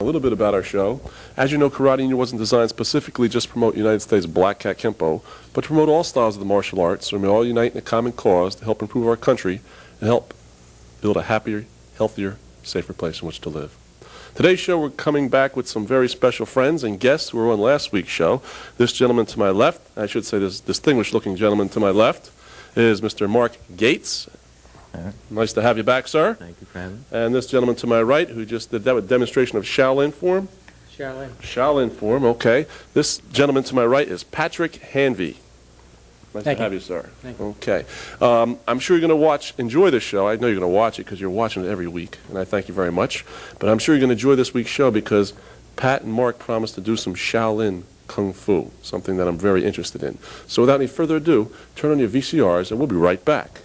A little bit about our show. As you know, Karate Union wasn't designed specifically just to promote United States Black Cat Kempo, but to promote all styles of the martial arts, so we all unite in a common cause to help improve our country and help build a happier, healthier, safer place in which to live. Today's show, we're coming back with some very special friends and guests who were on last week's show. This gentleman to my left, I should say this distinguished-looking gentleman to my left, is Mr. Mark Gates. Nice to have you back, sir. Thank you for having me. And this gentleman to my right, who just did that with demonstration of Shaolin form. Shaolin form, okay. This gentleman to my right is Patrick Hanvey. Nice to have you, sir. Thank you. Okay. I'm sure you're going to enjoy this show. I know you're going to watch it because you're watching it every week, and I thank you very much. But I'm sure you're going to enjoy this week's show because Pat and Mark promised to do some Shaolin Kung Fu, something that I'm very interested in. So without any further ado, turn on your VCRs, and we'll be right back.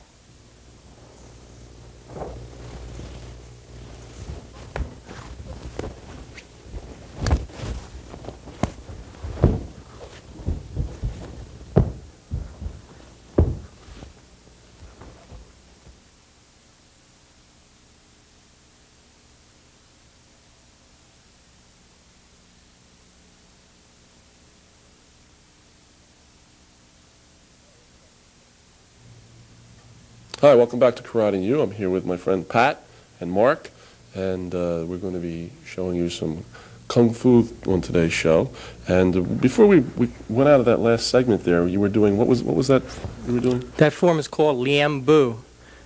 Hi, welcome back to Karate U. I'm here with my friend Pat and Mark, and we're going to be showing you some Kung Fu on today's show. And before we went out of that last segment there, you were doing, what was that you were doing? That form is called Liam Bu,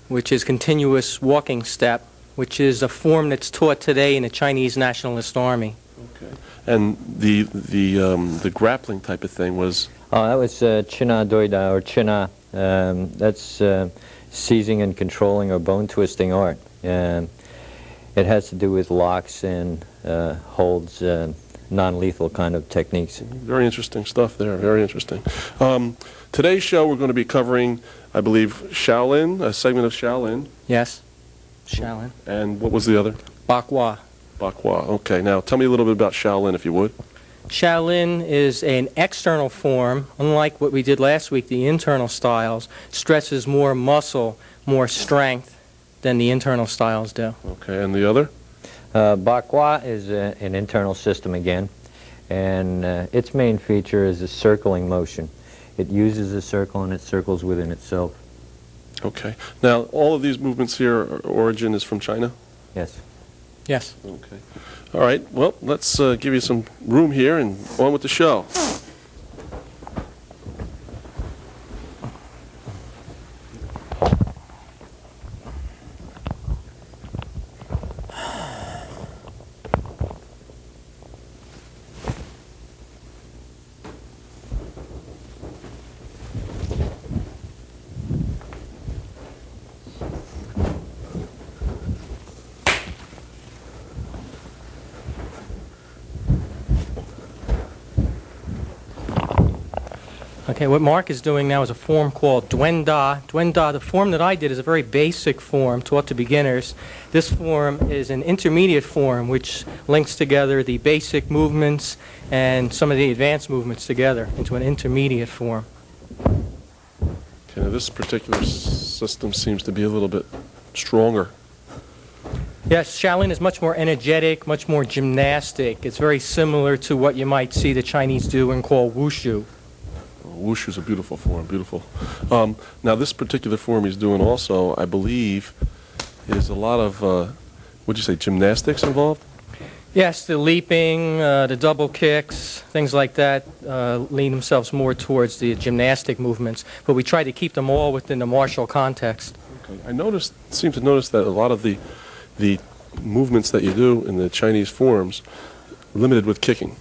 which is continuous walking step, which is a form that's taught today in the Chinese Nationalist Army. Okay. And the grappling type of thing was? Oh, that was China Doida, or China. That's seizing and controlling or bone twisting art. It has to do with locks and holds, non-lethal kind of techniques. Very interesting stuff there, very interesting. Today's show we're going to be covering, I believe, Shaolin, a segment of Shaolin. Yes, Shaolin. And what was the other? Bakwa. Bakwa, okay. Now tell me a little bit about Shaolin if you would. Shaolin is an external form. Unlike what we did last week, the internal styles stresses more muscle, more strength than the internal styles do. Okay, and the other? Bakwa is an internal system again, and its main feature is a circling motion. It uses a circle and it circles within itself. Okay. Now, all of these movements here, origin is from China? Yes. Yes. Okay. All right, well, let's give you some room here and on with the show. Okay, what Mark is doing now is a form called Duen Da. Duen Da, the form that I did, is a very basic form taught to beginners. This form is an intermediate form which links together the basic movements and some of the advanced movements together into an intermediate form. Okay, now this particular system seems to be a little bit stronger. Yes, Shaolin is much more energetic, much more gymnastic. It's very similar to what you might see the Chinese do and call wushu. Wushu is a beautiful form, beautiful. Now this particular form he's doing also, I believe, is a lot of, what'd you say, gymnastics involved? Yes, the leaping, the double kicks, things like that lean themselves more towards the gymnastic movements, but we try to keep them all within the martial context. Okay. I seem to notice that a lot of the movements that you do in the Chinese forms limited with kicking.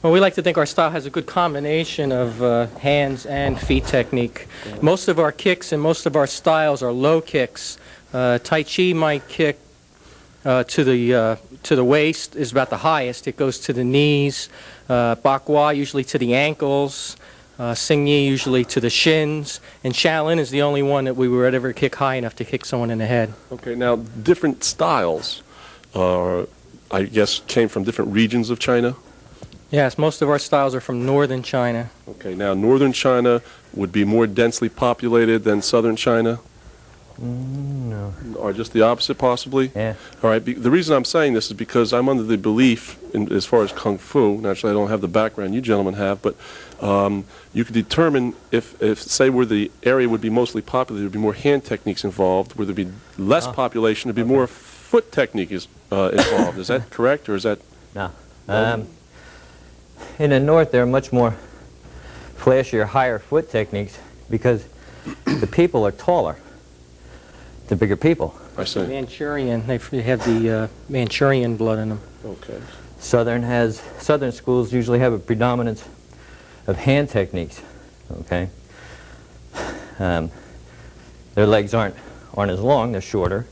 Well, we like to think our style has a good combination of hands and feet technique. Most of our kicks and most of our styles are low kicks. Tai Chi might kick to the waist, is about the highest. It goes to the knees. Bakwa usually to the ankles. Xingyi usually to the shins. And Shaolin is the only one that we would ever kick high enough to kick someone in the head. Okay, now different styles, I guess, came from different regions of China? Yes, most of our styles are from northern China. Okay, now northern China would be more densely populated than southern China? No. Or just the opposite, possibly? Yeah. All right. The reason I'm saying this is because I'm under the belief, as far as Kung Fu, naturally I don't have the background you gentlemen have, but you could determine if say, where the area would be mostly popular, there would be more hand techniques involved. Where there would be less population, there would be more foot technique involved. Is that correct, or is that... No. In the north, there are much more flashier, higher foot techniques because the people are taller. The bigger people. I see. Manchurian, they have the Manchurian blood in them. Okay. Southern schools usually have a predominance of hand techniques, okay? Their legs aren't as long, they're shorter.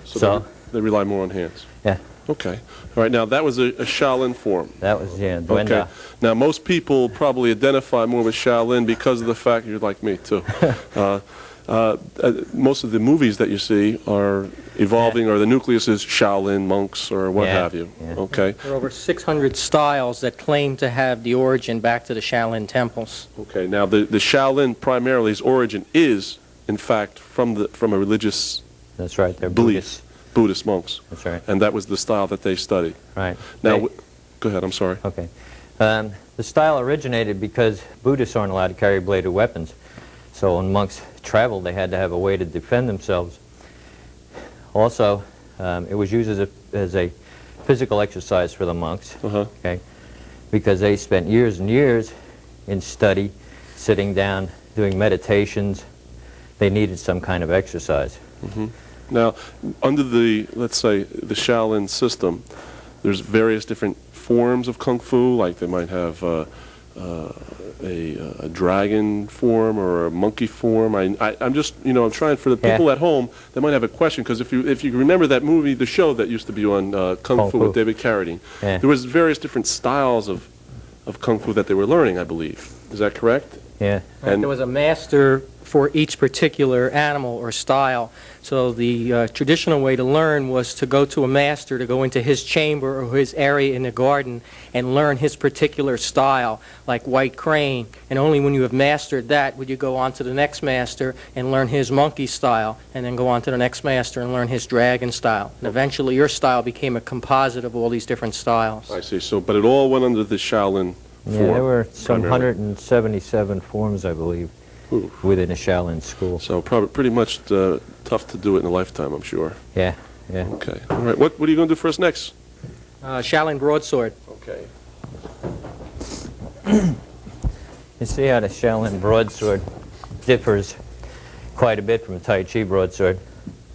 So they rely more on hands. Yeah. Okay. All right, now that was a Shaolin form. That was, yeah, Duenda. Okay. Now most people probably identify more with Shaolin because of the fact you're like me too. Most of the movies that you see are evolving, or the nucleus is Shaolin monks or what have you. Yeah. Okay. There are over 600 styles that claim to have the origin back to the Shaolin temples. Okay. Now the Shaolin primarily, its origin is in fact from a religious That's right, they're belief. Buddhist monks. That's right. And that was the style that they studied. Right. Now, go ahead. I'm sorry. Okay. The style originated because Buddhists aren't allowed to carry bladed weapons. So when monks traveled, they had to have a way to defend themselves. Also, it was used as a physical exercise for the monks, okay, because they spent years and years in study, sitting down, doing meditations. They needed some kind of exercise. Now, under let's say, the Shaolin system, there's various different forms of Kung Fu, like they might have a dragon form or a monkey form. I'm just, I'm trying for the people at home that might have a question, because if you remember that movie, the show that used to be on Kung Fu with David Carradine, there was various different styles of Kung Fu that they were learning, I believe. Is that correct? Yeah. And there was a master for each particular animal or style. So the traditional way to learn was to go to a master, to go into his chamber or his area in the garden and learn his particular style, like white crane. And only when you have mastered that would you go on to the next master and learn his monkey style, and then go on to the next master and learn his dragon style. And eventually your style became a composite of all these different styles. I see. So, but it all went under the Shaolin form. Yeah, there were some primarily. 177 forms, I believe, within a Shaolin school. So probably pretty much tough to do it in a lifetime, I'm sure. Yeah, yeah. Okay. All right. What are you going to do for us next? Shaolin broadsword. Okay. You see how the Shaolin broadsword differs quite a bit from Tai Chi broadsword.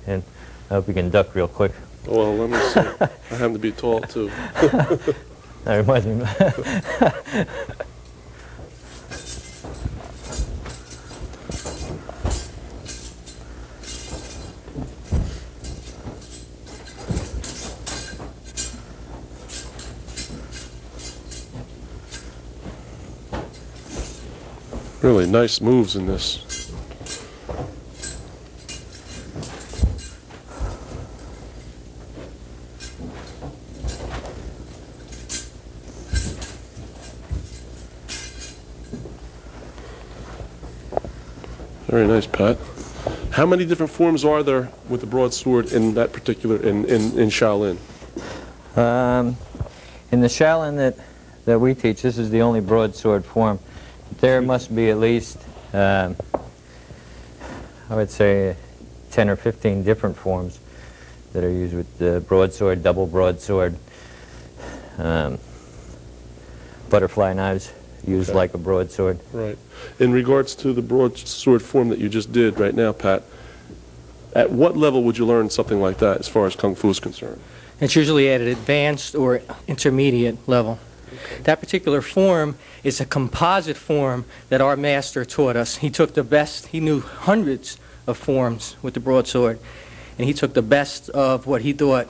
And I hope you can duck real quick. Well, let me see. I happen to be tall, too. That reminds me. Really nice moves in this. Very nice, Pat. How many different forms are there with the broadsword in that particular, in Shaolin? In the Shaolin that we teach, this is the only broadsword form. There must be at least, I would say, 10 or 15 different forms that are used with the broadsword, double broadsword, butterfly knives used like a broadsword. Right. In regards to the broadsword form that you just did right now, Pat, at what level would you learn something like that as far as Kung Fu is concerned? It's usually at an advanced or intermediate level. That particular form is a composite form that our master taught us. He took the best, he knew hundreds of forms with the broadsword, and he took the best of what he thought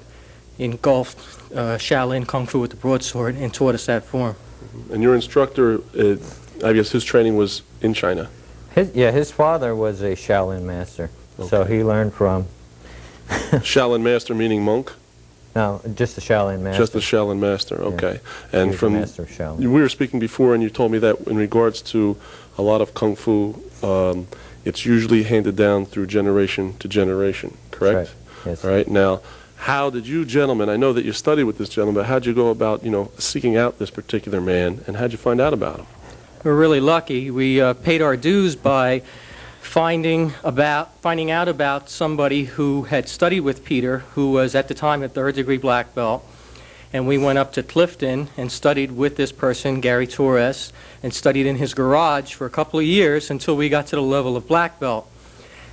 engulfed Shaolin Kung Fu with the broadsword and taught us that form. And your instructor, I guess his training was in China? His father was a Shaolin master, so he learned from... Shaolin master meaning monk? No, just the Shaolin master. Just the Shaolin master, okay. Yeah. And from master of Shaolin. We were speaking before, and you told me that in regards to a lot of Kung Fu, it's usually handed down through generation to generation, correct? Right. Yes. All right. Now, how did you gentlemen, I know that you studied with this gentleman, but how'd you go about, seeking out this particular man, and how'd you find out about him? We're really lucky. We paid our dues by finding out about somebody who had studied with Peter, who was at the time a third-degree black belt. And we went up to Clifton and studied with this person, Gary Torres, and studied in his garage for a couple of years until we got to the level of black belt.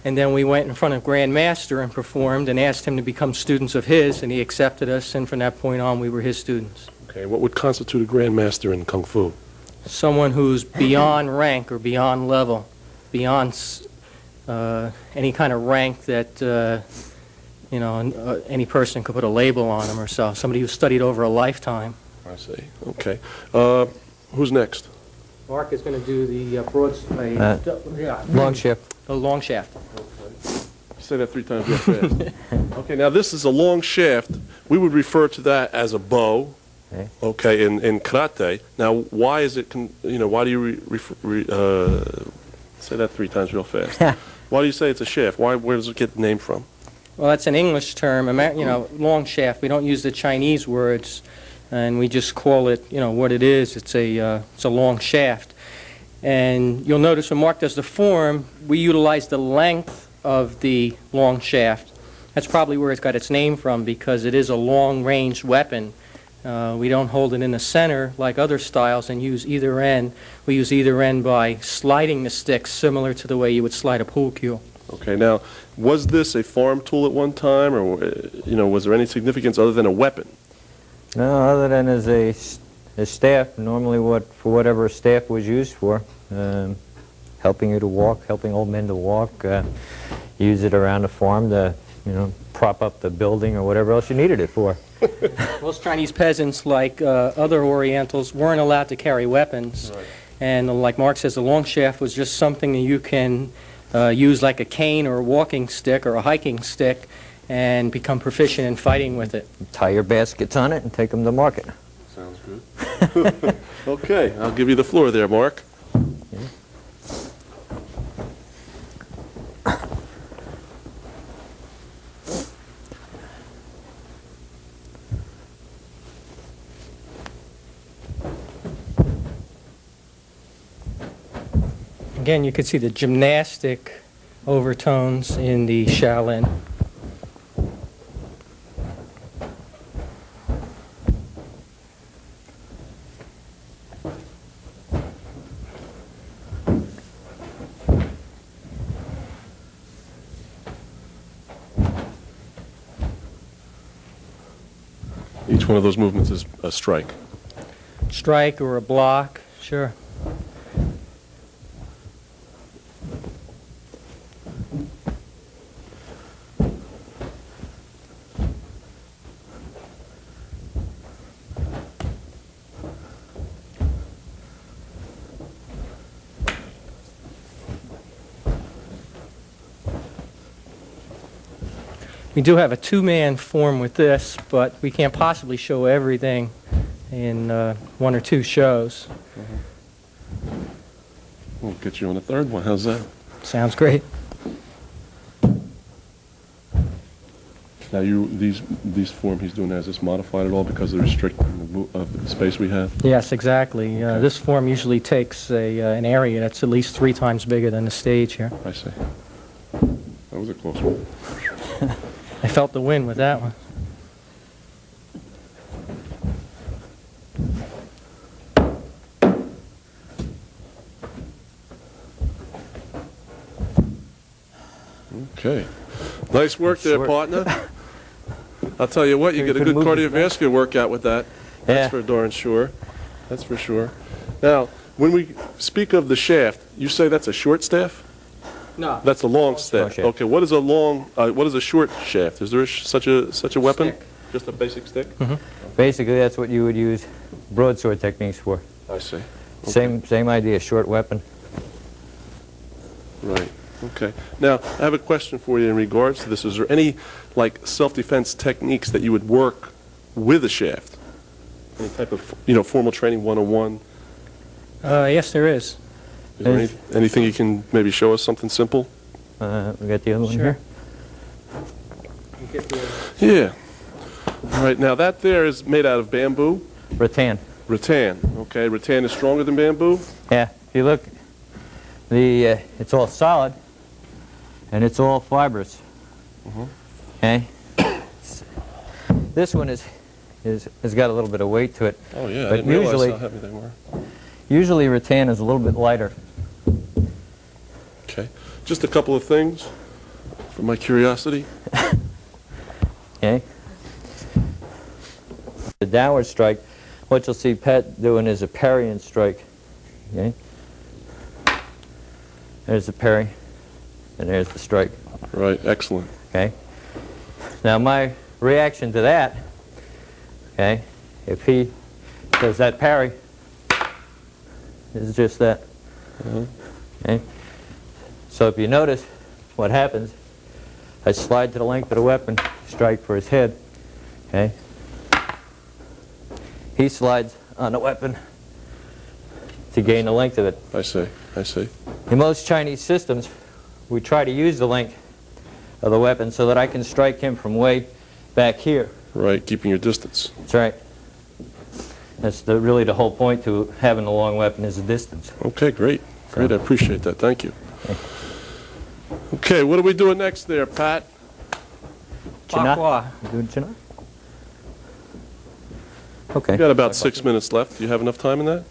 And then we went in front of Grand Master and performed and asked him to become students of his, and he accepted us, and from that point on we were his students. Okay, what would constitute a Grand Master in Kung Fu? Someone who's beyond rank or beyond level, beyond any kind of rank that any person could put a label on him or so. Somebody who studied over a lifetime. I see. Okay. Who's next? Mark is going to do the Long shift. the long shaft. Say that 3 times real fast. Okay, now this is a long shaft. We would refer to that as a bow. Okay, in karate. Now, why is it? Why do you say that 3 times real fast? Why do you say it's a shaft? Where does it get the name from? Well, that's an English term. Long shaft. We don't use the Chinese words, and we just call it, what it is. It's a long shaft. And you'll notice when Mark does the form, we utilize the length of the long shaft. That's probably where it's got its name from, because it is a long-range weapon. We don't hold it in the center like other styles and use either end. We use either end by sliding the stick, similar to the way you would slide a pool cue. Okay, now, was this a farm tool at one time, or was there any significance other than a weapon? No, other than as a staff, normally for whatever a staff was used for, helping you to walk, helping old men to walk, use it around the farm to, prop up the building or whatever else you needed it for. Most Chinese peasants, like other Orientals, weren't allowed to carry weapons. Right. And like Mark says, the long shaft was just something that you can use like a cane or a walking stick or a hiking stick and become proficient in fighting with it. Tie your baskets on it and take them to market. Sounds good. Okay, I'll give you the floor there, Mark. Again, you can see the gymnastic overtones in the Shaolin. Each one of those movements is a strike. Strike or a block, sure. We do have a two-man form with this, but we can't possibly show everything in 1 or 2 shows. We'll get you on a third one. How's that? Sounds great. Now, these form he's doing, is this modified at all because of the restriction of the space we have? Yes, exactly. This form usually takes an area that's at least 3 times bigger than the stage here. I see. That was a close one. I felt the wind with that one. Okay. Nice work there, partner. I'll tell you what, you get a good cardiovascular workout with that. That's for darn sure. That's for sure. Now, when we speak of the shaft, you say that's a short staff? No. That's a long staff. Okay. What is a what is a short shaft? Is there such a weapon? Stick. Just a basic stick? Mm-hmm. Basically, that's what you would use broadsword techniques for. I see. Okay. Same idea, short weapon. Right. Okay. Now, I have a question for you in regards to this. Is there any, self-defense techniques that you would work with a shaft? Any type of, formal training 101? Yes, there is. Is there anything you can maybe show us, something simple? We got the other one Sure. here. Yeah. All right, now that there is made out of bamboo. Rattan. Rattan. Okay, rattan is stronger than bamboo? Yeah, if you look, it's all solid, and it's all fibrous. Okay? This one has got a little bit of weight to it. Oh, yeah, I But didn't realize usually- how heavy they were. Usually rattan is a little bit lighter. Okay. Just a couple of things for my curiosity. Okay? The downward strike, what you'll see Pat doing is a parry and strike. Okay? There's the parry, and there's the strike. Right, excellent. Okay? Now my reaction to that, okay, if he does that parry, is just that. Okay? So if you notice what happens, I slide to the length of the weapon, strike for his head. Okay? He slides on the weapon to gain the length of it. I see, I see. In most Chinese systems, we try to use the length of the weapon so that I can strike him from way back here. Right, keeping your distance. That's right. That's really the whole point to having a long weapon is the distance. Okay, great. Great, I appreciate that. Thank you. Okay, what are we doing next there, Pat? Bakwa. You doing China? Okay. We've got about 6 minutes left. Do you have enough time in that?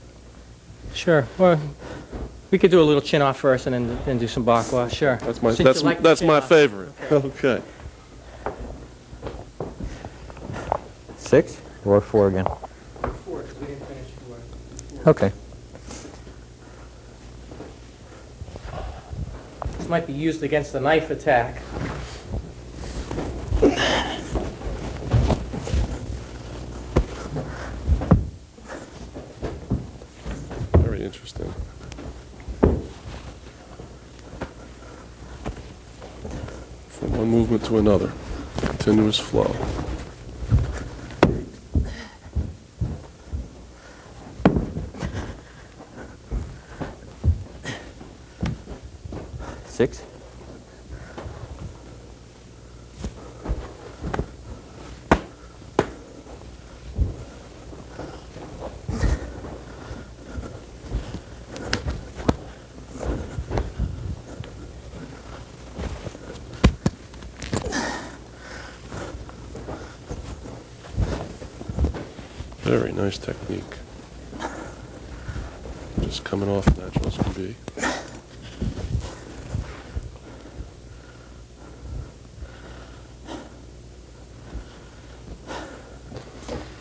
Sure. Well, we could do a little chin off first and then do some bakwa. Sure. That's my Since you like the that's chin my off. favorite. Okay. Okay. 6 or 4 again? 4, because we didn't finish 4. Okay. This might be used against the knife attack. Very interesting. From one movement to another. Continuous flow. Six. Very nice technique. Just coming off natural as can be.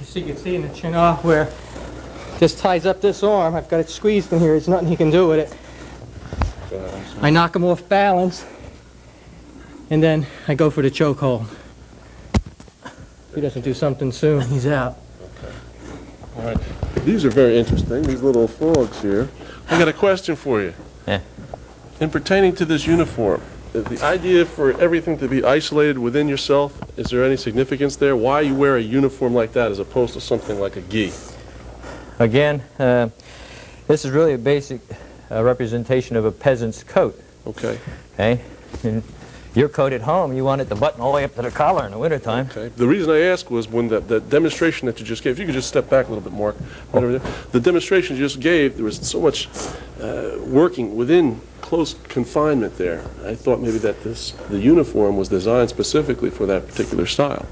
So you can see in the chin off where this ties up this arm. I've got it squeezed in here. There's nothing he can do with it. I knock him off balance, and then I go for the chokehold. If he doesn't do something soon, he's out. All right. These are very interesting, these little frogs here. I got a question for you. Yeah. In pertaining to this uniform, the idea for everything to be isolated within yourself, is there any significance there? Why you wear a uniform like that as opposed to something like a gi? Again, this is really a basic representation of a peasant's coat. Okay. Okay? And your coat at home, you want it to button all the way up to the collar in the wintertime. Okay. The reason I asked was when the demonstration that you just gave, if you could just step back a little bit, Mark. Right over there. The demonstration you just gave, there was so much working within close confinement there. I thought maybe that the uniform was designed specifically for that particular style.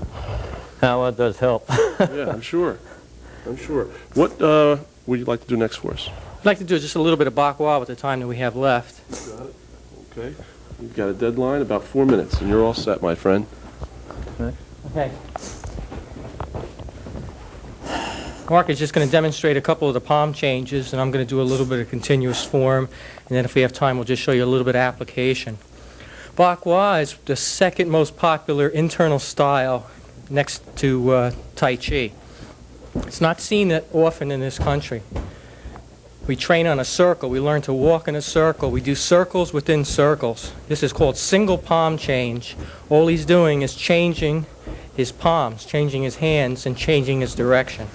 Well, it does help. Yeah, I'm sure. I'm sure. What would you like to do next for us? I'd like to do just a little bit of bakwa with the time that we have left. Got it. Okay. You've got a deadline, about 4 minutes, and you're all set, my friend. Okay. Mark is just going to demonstrate a couple of the palm changes, and I'm going to do a little bit of continuous form, and then if we have time, we'll just show you a little bit of application. Bakwa is the second most popular internal style next to Tai Chi. It's not seen that often in this country. We train on a circle. We learn to walk in a circle. We do circles within circles. This is called single palm change. All he's doing is changing his palms, changing his hands, and changing his direction.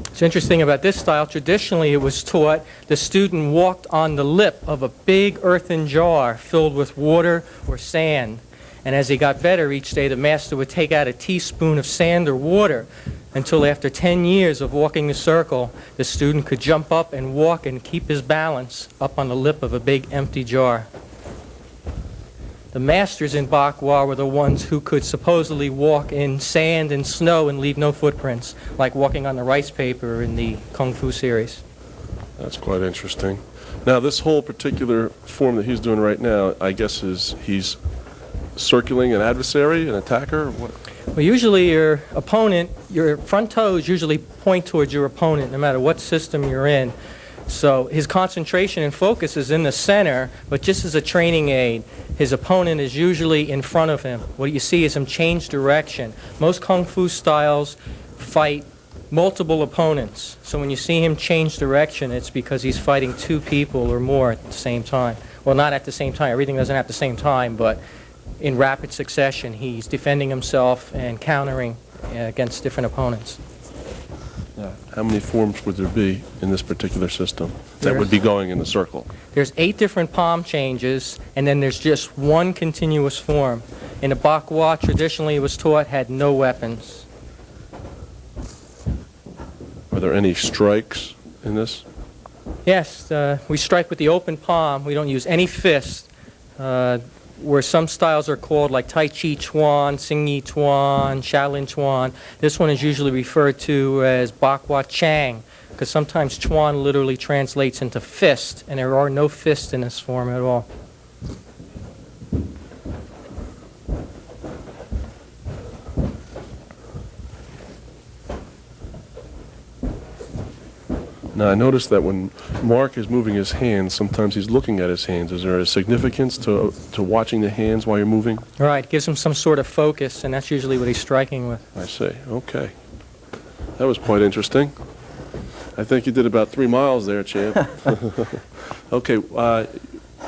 It's interesting about this style, traditionally it was taught the student walked on the lip of a big earthen jar filled with water or sand. And as he got better each day, the master would take out a teaspoon of sand or water until after 10 years of walking the circle, the student could jump up and walk and keep his balance up on the lip of a big empty jar. The masters in Bakwa were the ones who could supposedly walk in sand and snow and leave no footprints, like walking on the rice paper in the Kung Fu series. That's quite interesting. Now, this whole particular form that he's doing right now, I guess he's circling an adversary, an attacker, or what? Well, usually your opponent, your front toes usually point towards your opponent no matter what system you're in. So his concentration and focus is in the center, but just as a training aid, his opponent is usually in front of him. What you see is him change direction. Most Kung Fu styles fight multiple opponents. So when you see him change direction, it's because he's fighting two people or more at the same time. Well, not at the same time. Everything doesn't have the same time, but in rapid succession, he's defending himself and countering against different opponents. How many forms would there be in this particular system that would be going in the circle? There's 8 different palm changes, and then there's just one continuous form. In the Bakwa, traditionally it was taught, had no weapons. Are there any strikes in this? Yes, we strike with the open palm. We don't use any fist. Where some styles are called like Tai Chi Chuan, Xing Yi Chuan, Shaolin Chuan. This one is usually referred to as Bakwa Chang, because sometimes Chuan literally translates into fist, and there are no fists in this form at all. Now, I noticed that when Mark is moving his hands, sometimes he's looking at his hands. Is there a significance to watching the hands while you're moving? Right, gives him some sort of focus, and that's usually what he's striking with. I see. Okay. That was quite interesting. I think you did about 3 miles there, champ. Okay, what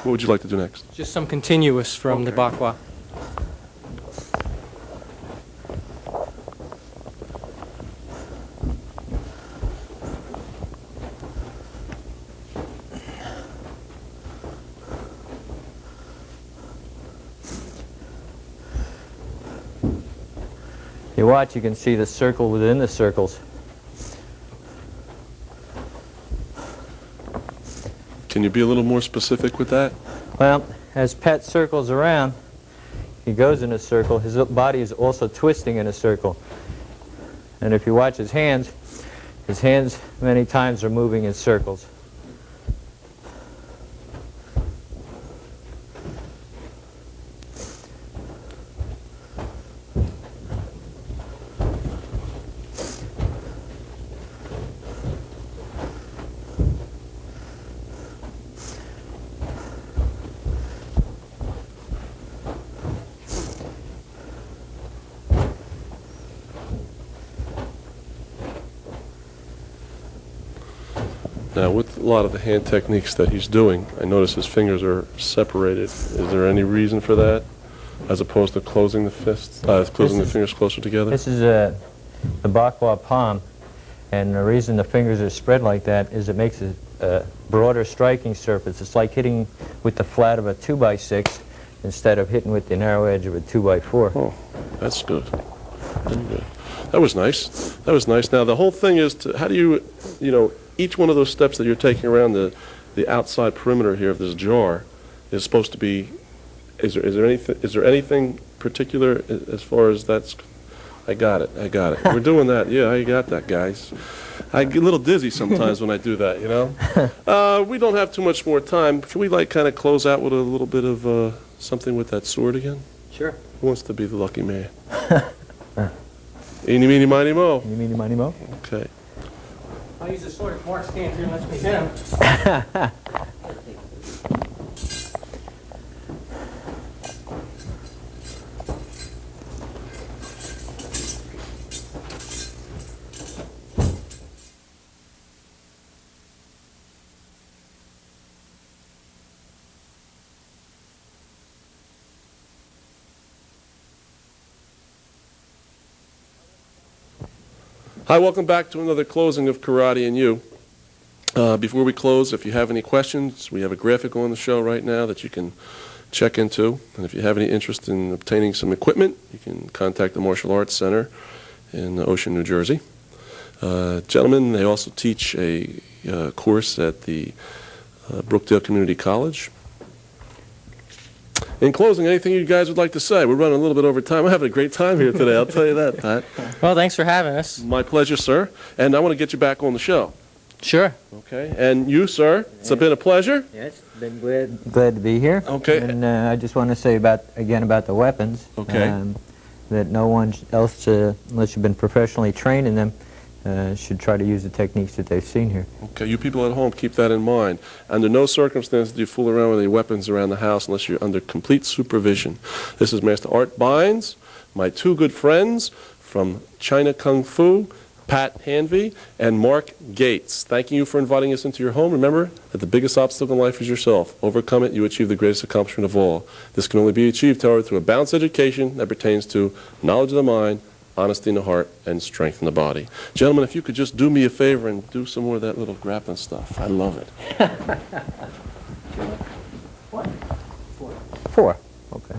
would you like to do next? Just some continuous from the Bakwa. You watch, you can see the circle within the circles. Can you be a little more specific with that? Well, as Pat circles around, he goes in a circle. His body is also twisting in a circle. And if you watch his hands many times are moving in circles. Now, with a lot of the hand techniques that he's doing, I notice his fingers are separated. Is there any reason for that, as opposed to closing the fists, closing the fingers closer together? This is the Bakwa palm, and the reason the fingers are spread like that is it makes a broader striking surface. It's like hitting with the flat of a 2x6 instead of hitting with the narrow edge of a 2x4. Oh, that's good. Very good. That was nice. That was nice. Now, the whole thing is to, how do you, each one of those steps that you're taking around the outside perimeter here of this jar is supposed to be, is there anything particular as far as that's, I got it. We're doing that. Yeah, I got that, guys. I get a little dizzy sometimes when I do that, We don't have too much more time. Can we kind of close out with a little bit of something with that sword again? Sure. Who wants to be the lucky man? Eeny, meeny, miny, mo. You mean money, Mo? Okay. I'll use the sword if Mark stands here and lets me hit him. Hi, welcome back to another closing of Karate and You. Before we close, if you have any questions, we have a graphic on the show right now that you can check into. And if you have any interest in obtaining some equipment, you can contact the Martial Arts Center in Ocean, New Jersey. Gentlemen, they also teach a course at the Brookdale Community College. In closing, anything you guys would like to say? We're running a little bit over time. I'm having a great time here today, I'll tell you that, Pat. Well, thanks for having us. My pleasure, sir. And I want to get you back on the show. Sure. Okay. And you, sir, it's been a pleasure. Yes, been glad to be here. Okay. And I just want to say about the weapons. Okay. That no one else, unless you've been professionally trained in them, should try to use the techniques that they've seen here. Okay, you people at home, keep that in mind. Under no circumstances do you fool around with any weapons around the house unless you're under complete supervision. This is Master Art Bynes, my two good friends from China Kung Fu, Pat Hanvey and Mark Gates. Thanking you for inviting us into your home. Remember that the biggest obstacle in life is yourself. Overcome it, you achieve the greatest accomplishment of all. This can only be achieved, however, through a balanced education that pertains to knowledge of the mind, honesty in the heart, and strength in the body. Gentlemen, if you could just do me a favor and do some more of that little grappling stuff. I love it. What? 4. Okay.